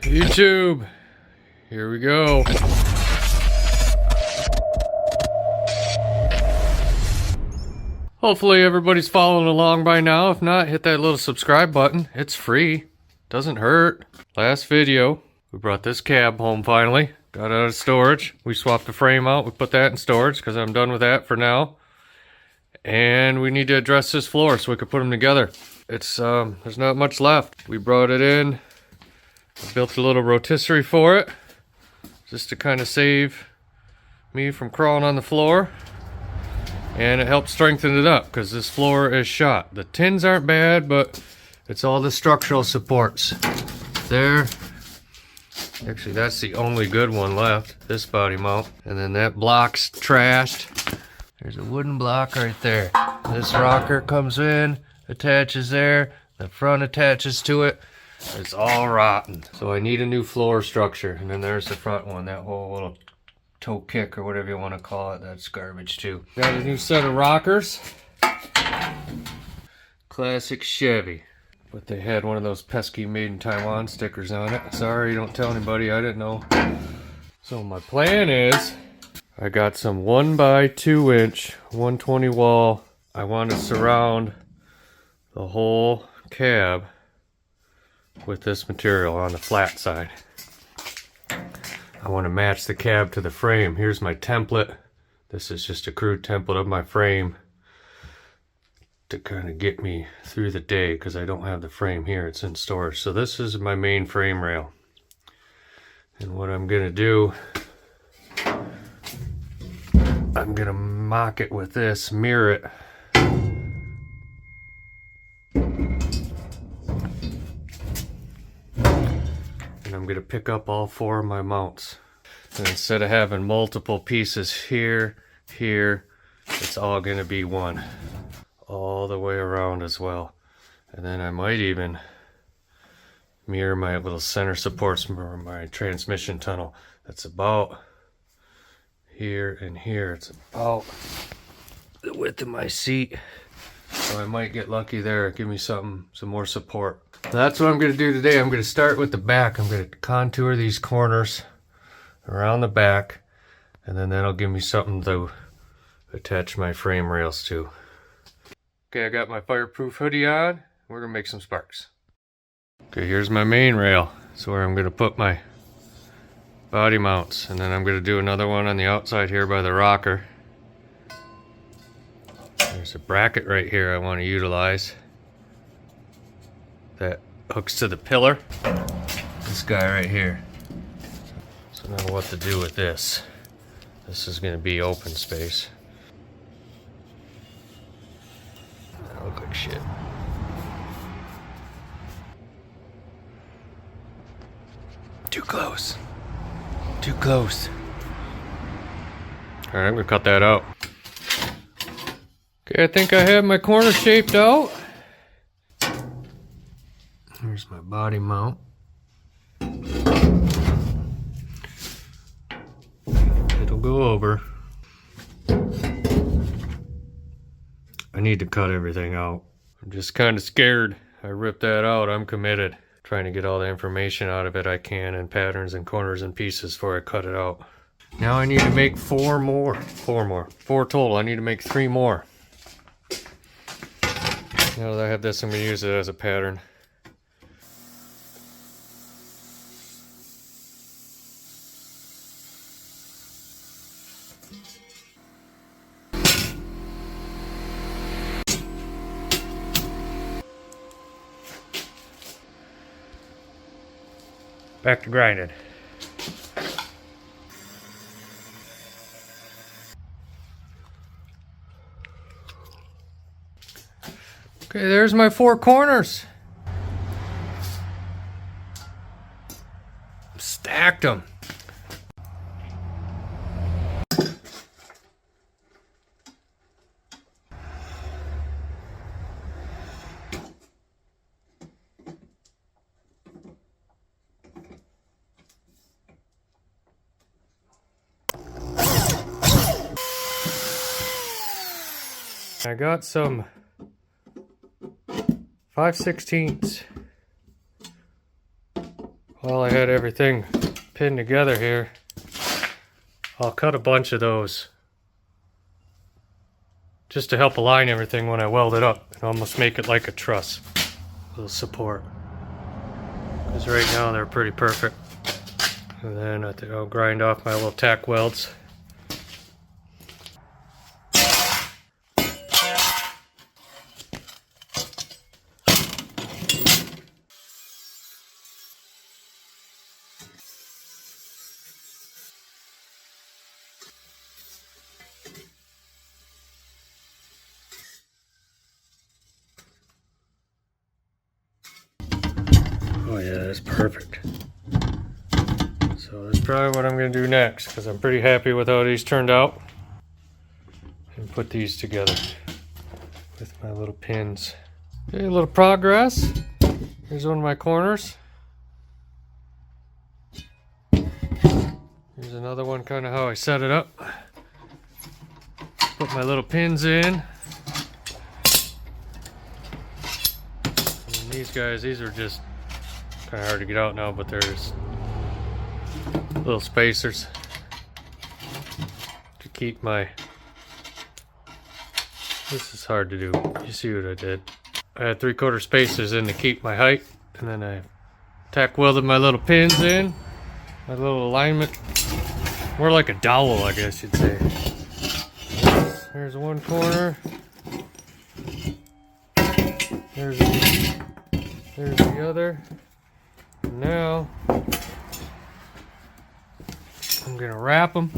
YouTube, here we go. Hopefully everybody's following along by now. If not, hit that little subscribe button. It's free. Doesn't hurt. Last video, we brought this cab home finally. Got it out of storage. We swapped the frame out. We put that in storage because I'm done with that for now. And we need to address this floor so we can put them together. It's there's not much left. We brought it in. I built a little rotisserie for it, just to kind of save me from crawling on the floor. And it helps strengthen it up because this floor is shot. The tins aren't bad, but it's all the structural supports. There. Actually, that's the only good one left, this body mount. And then that block's trashed. There's a wooden block right there. This rocker comes in, attaches there, the front attaches to it. It's all rotten. So I need a new floor structure. And then there's the front one, that whole little toe kick or whatever you want to call it. That's garbage too. Got a new set of rockers. Classic Chevy. But they had one of those pesky made in Taiwan stickers on it. Sorry, don't tell anybody, I didn't know. So my plan is, I got some 1x2 inch 120 wall. I want to surround the whole cab with this material on the flat side. I want to match the cab to the frame. Here's my template. This is just a crude template of my frame to kind of get me through the day because I don't have the frame here. It's in storage. So this is my main frame rail. And what I'm going to do, I'm going to mock it with this, mirror it. And I'm going to pick up all four of my mounts. And instead of having multiple pieces here, it's all going to be one. All the way around as well. And then I might even mirror my little center supports for my transmission tunnel. That's about here and here. It's about the width of my seat. So I might get lucky there. Give me some more support. That's what I'm going to do today. I'm going to start with the back. I'm going to contour these corners around the back, and then that'll give me something to attach my frame rails to. Okay, I got my fireproof hoodie on. We're going to make some sparks. Okay, here's my main rail. That's where I'm going to put my body mounts, and then I'm going to do another one on the outside here by the rocker. There's a bracket right here I want to utilize that hooks to the pillar. This guy right here. So now what to do with this. This is going to be open space. That look like shit. Too close. Too close. Alright, I'm going to cut that out. Okay, I think I have my corner shaped out. Here's my body mount. It'll go over. I need to cut everything out. I'm just kind of scared. I ripped that out. I'm committed. Trying to get all the information out of it I can, and patterns and corners and pieces before I cut it out. Now I need to make four total. I need to make 3 more. Now that I have this, I'm going to use it as a pattern. Back to grinding. Okay, there's my 4 corners. Stacked them. I got some 5/16 while I had everything pinned together here, I'll cut a bunch of those just to help align everything when I weld it up and almost make it like a truss, a little support. Because right now they're pretty perfect. And then I think I'll grind off my little tack welds. Oh yeah, that's perfect. So that's probably what I'm going to do next, because I'm pretty happy with how these turned out. And put these together with my little pins. Okay, a little progress. Here's one of my corners. Here's another one, kind of how I set it up. Put my little pins in. And these guys, these are just kind of hard to get out now, but there's little spacers to keep my... This is hard to do. You see what I did. I had 3/4 spacers in to keep my height, and then I tack welded my little pins in. My little alignment. More like a dowel, I guess you'd say. There's one corner. There's the other. And now I'm gonna wrap them.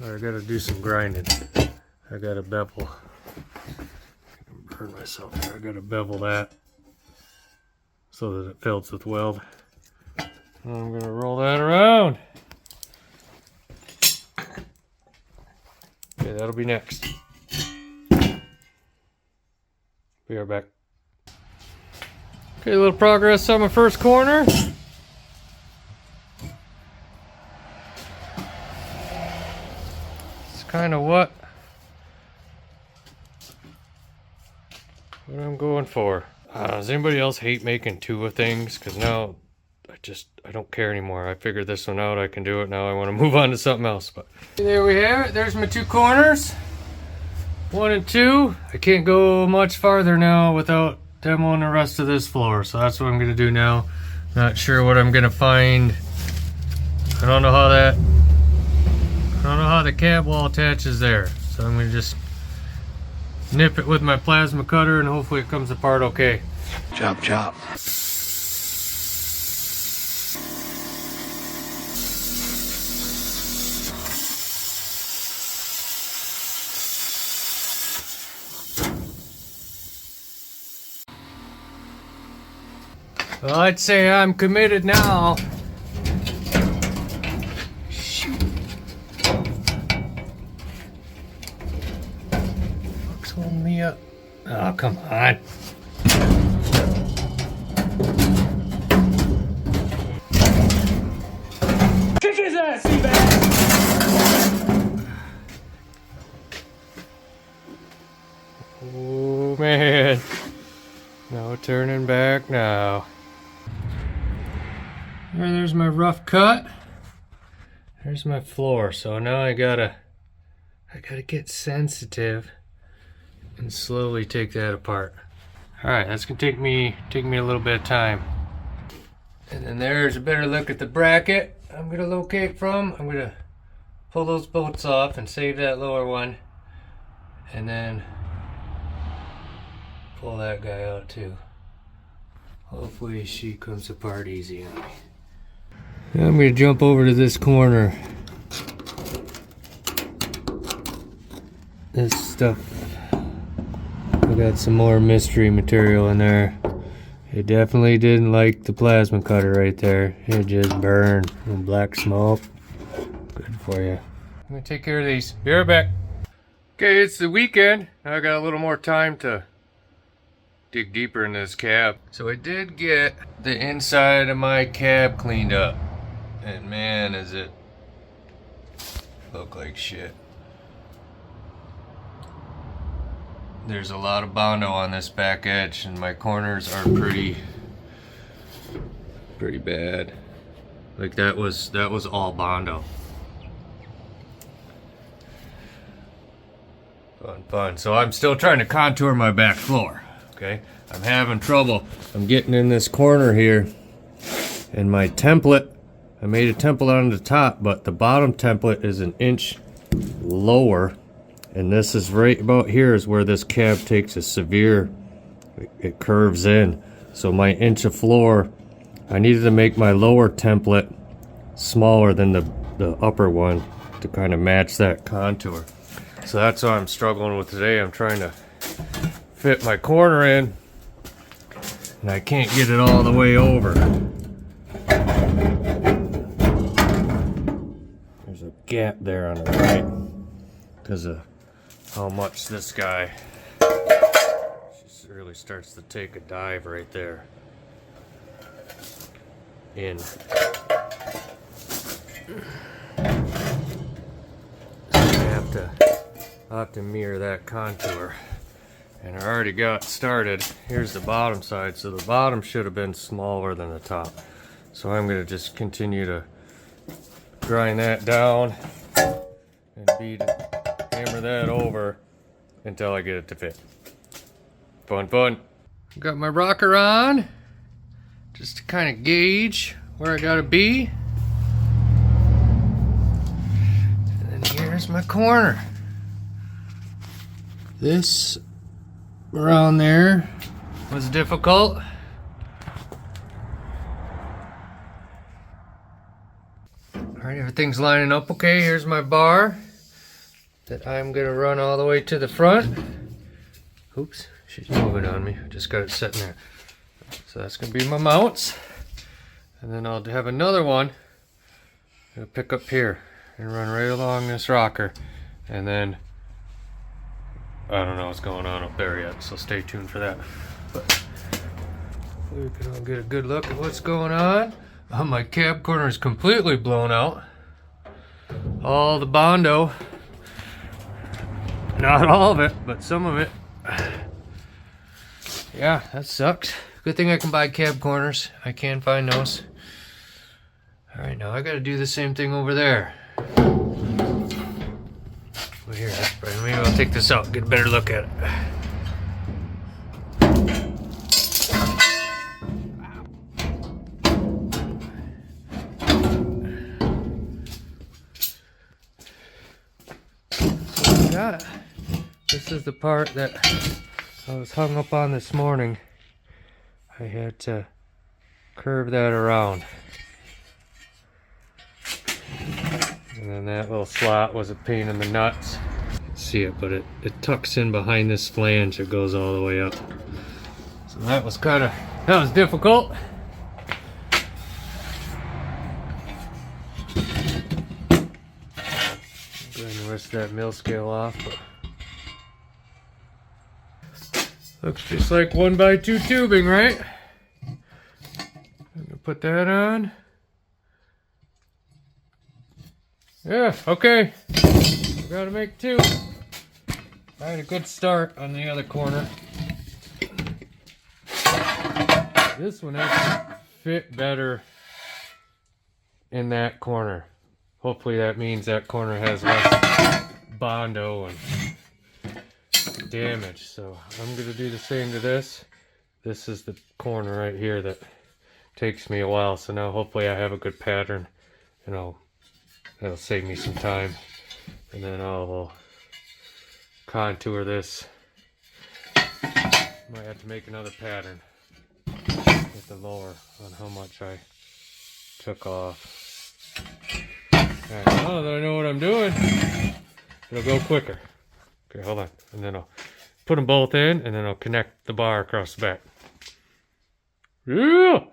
I gotta do some grinding. I gotta bevel. I'm gonna burn myself here. I gotta bevel that so that it fills with weld. And I'm gonna roll that around. Okay, that'll be next. Be right back. Okay, a little progress on my first corner. It's kind of what I'm going for. Does anybody else hate making two of things? Because now I don't care anymore. I figured this one out. I can do it now. I want to move on to something else. But there we have it. There's my two corners. 1 and 2. I can't go much farther now without demoing the rest of this floor. So that's what I'm going to do now. Not sure what I'm going to find. I don't know how the cab wall attaches there. So I'm going to just nip it with my plasma cutter and hopefully it comes apart okay. Chop, chop. Well, I'd say I'm committed now. Shoot. Fuck's holding me up. Oh, come on. Kick his ass, Seabass! Oh, man. No turning back now. There's my rough cut. There's my floor. So now I gotta get sensitive and slowly take that apart. All right, that's gonna take me a little bit of time. And then there's a better look at the bracket I'm gonna locate from. I'm gonna pull those bolts off and save that lower one, and then pull that guy out too. Hopefully she comes apart easy on me. Now I'm going to jump over to this corner. This stuff, I got some more mystery material in there. It definitely didn't like the plasma cutter right there. It just burned. And black smoke. Good for you. I'm going to take care of these. Be right back. Okay, it's the weekend. Now I got a little more time to dig deeper in this cab. So I did get the inside of my cab cleaned up. And man, does it look like shit. there's a lot of Bondo on this back edge, and my corners are pretty bad. Like that was all Bondo. Fun. So I'm still trying to contour my back floor. Okay, I'm having trouble. I'm getting in this corner here, and my template, I made a template on the top, but the bottom template is an inch lower, and this is right about here is where this cab takes a severe, it curves in. So my inch of floor, I needed to make my lower template smaller than the upper one to kind of match that contour. So that's what I'm struggling with today. I'm trying to fit my corner in, and I can't get it all the way over. There's a gap there on the right because of how much this guy just really starts to take a dive right there in. I'll have to mirror that contour. And I already got started. Here's the bottom side, so the bottom should have been smaller than the top. So I'm going to just continue to grind that down and hammer that over until I get it to fit. Fun. Got my rocker on just to kind of gauge where I gotta be. And then here's my corner. This around there was difficult. Alright, everything's lining up okay. Here's my bar that I'm gonna run all the way to the front. Oops, she's moving on me. I just got it sitting there. So that's gonna be my mounts. And then I'll have another one. I'll pick up here and run right along this rocker. And then I don't know what's going on up there yet, so stay tuned for that. But we can all get a good look at what's going on. Oh, my cab corner is completely blown out. All the Bondo. Not all of it, but some of it. Yeah, that sucks. Good thing I can buy cab corners. I can find those. Alright, now I gotta do the same thing over there. Well, here, maybe I'll take this out and get a better look at it. This is the part that I was hung up on this morning. I had to curve that around. And then that little slot was a pain in the nuts. You can see it, but it tucks in behind this flange. It goes all the way up. So that was difficult. Go ahead and rest that mill scale off. But looks just like 1x2 tubing, right? I'm gonna put that on. Yeah, okay. We gotta make 2. I had a good start on the other corner. This one actually fit better in that corner. Hopefully that means that corner has less Bondo and damage. So I'm gonna do the same to this. This is the corner right here that takes me a while. So now hopefully I have a good pattern, and that'll save me some time. And then I'll contour this. Might have to make another pattern with the lower on how much I took off. Alright, now that I know what I'm doing, it'll go quicker. Okay, hold on. And then I'll put them both in, and then I'll connect the bar across the back. Yeah!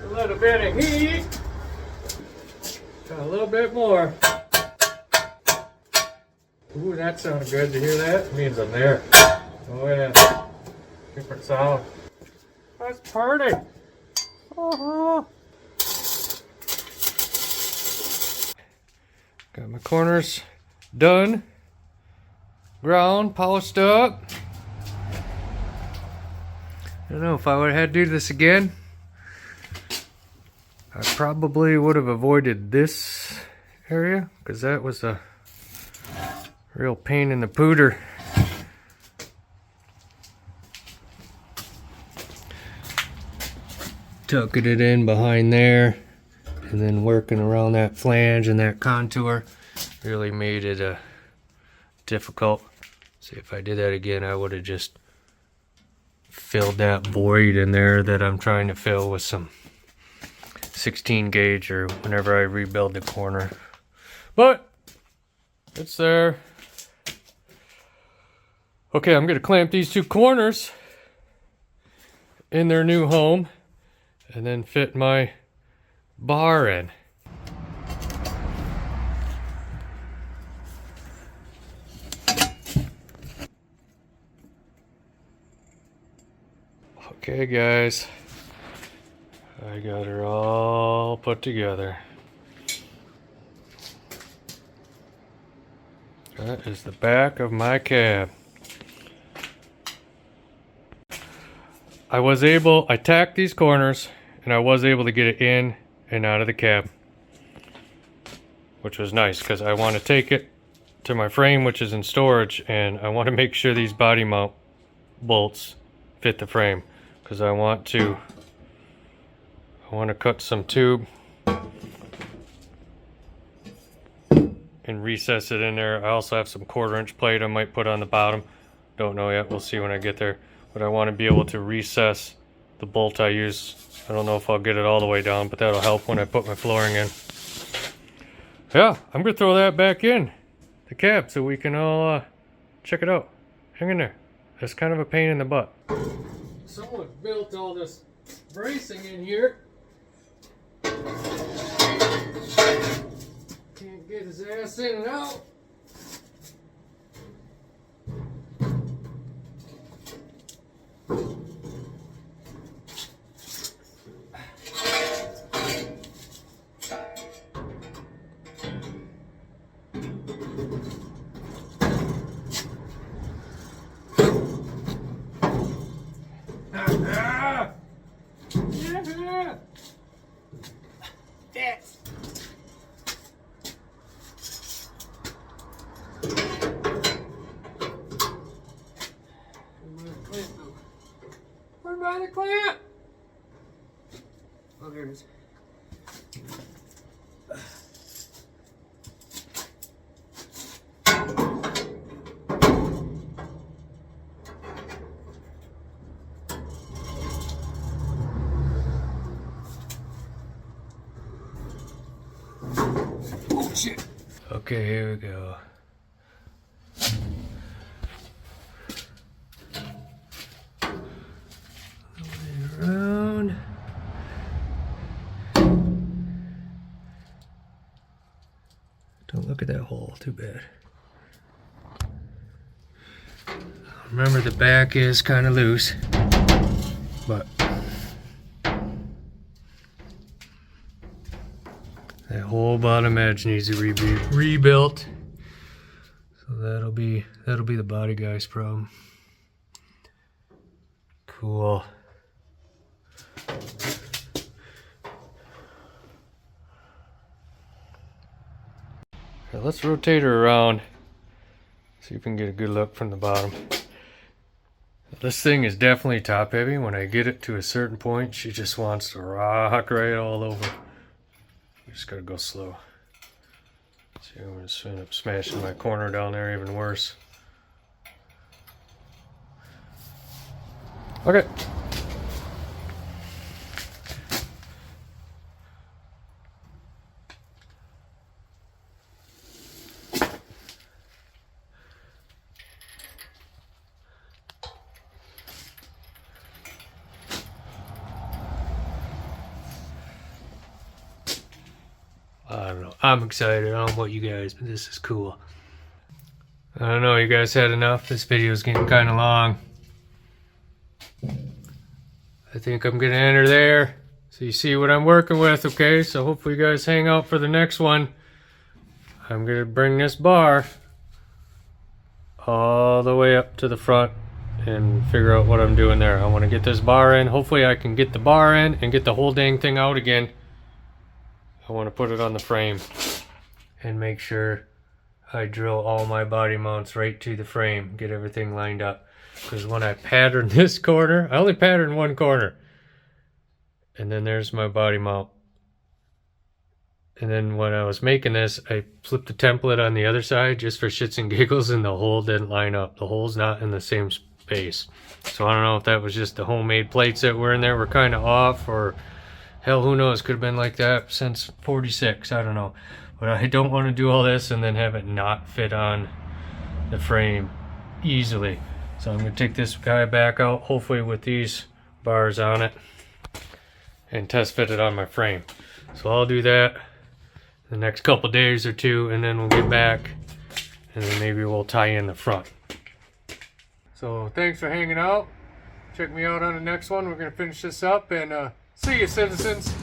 A little bit of heat. A little bit more. Ooh, that sounded good. To hear that? It means I'm there. Oh yeah. Different sound. Let's party. Oh. Got my corners done, ground, polished up. I don't know if I would have had to do this again. I probably would have avoided this area because that was a real pain in the pooter. Tucking it in behind there and then working around that flange and that contour really made it difficult. See, if I did that again, I would have just filled that void in there that I'm trying to fill with some 16 gauge or whenever I rebuild the corner. But it's there. Okay, I'm gonna clamp these two corners in their new home and then fit my bar in. Okay guys, I got her all put together. That is the back of my cab. I tacked these corners and I was able to get it in and out of the cab, which was nice because I want to take it to my frame, which is in storage, and I want to make sure these body mount bolts fit the frame because I want to cut some tube and recess it in there. I also have some 1/4-inch plate I might put on the bottom. Don't know yet, we'll see when I get there. But I want to be able to recess the bolt I use. I don't know if I'll get it all the way down, but that'll help when I put my flooring in. Yeah, I'm gonna throw that back in the cab so we can all check it out. Hang in there. That's kind of a pain in the butt. Someone built all this bracing in here. Can't get his ass in and out. What about the clamp? Oh, there it is. Oh shit. Okay, here we go. Around. Don't look at that hole, too bad. Remember, the back is kind of loose, but that whole bottom edge needs to be rebuilt. So that'll be the body guy's problem. Cool. Okay, let's rotate her around. See if we can get a good look from the bottom. This thing is definitely top heavy. When I get it to a certain point, she just wants to rock right all over. We just gotta go slow. See, I'm gonna end up smashing my corner down there even worse. Okay. I don't know. I'm excited. I don't know about you guys, but this is cool. I don't know. You guys had enough? This video is getting kind of long. I think I'm going to enter there so you see what I'm working with, okay? So hopefully you guys hang out for the next one. I'm going to bring this bar all the way up to the front and figure out what I'm doing there. I want to get this bar in. Hopefully I can get the bar in and get the whole dang thing out again. I want to put it on the frame and make sure I drill all my body mounts right to the frame, get everything lined up. Because when I pattern this corner, I only patterned one corner. And then there's my body mount. And then when I was making this, I flipped the template on the other side just for shits and giggles, and the hole didn't line up. The hole's not in the same space. So I don't know if that was just the homemade plates that were in there were kind of off, or hell, who knows, could have been like that since 46, I don't know. But I don't want to do all this and then have it not fit on the frame easily. So I'm going to take this guy back out, hopefully with these bars on it, and test fit it on my frame. So I'll do that the next couple days or two, and then we'll get back and then maybe we'll tie in the front. So thanks for hanging out. Check me out on the next one. We're going to finish this up, and see you, citizens.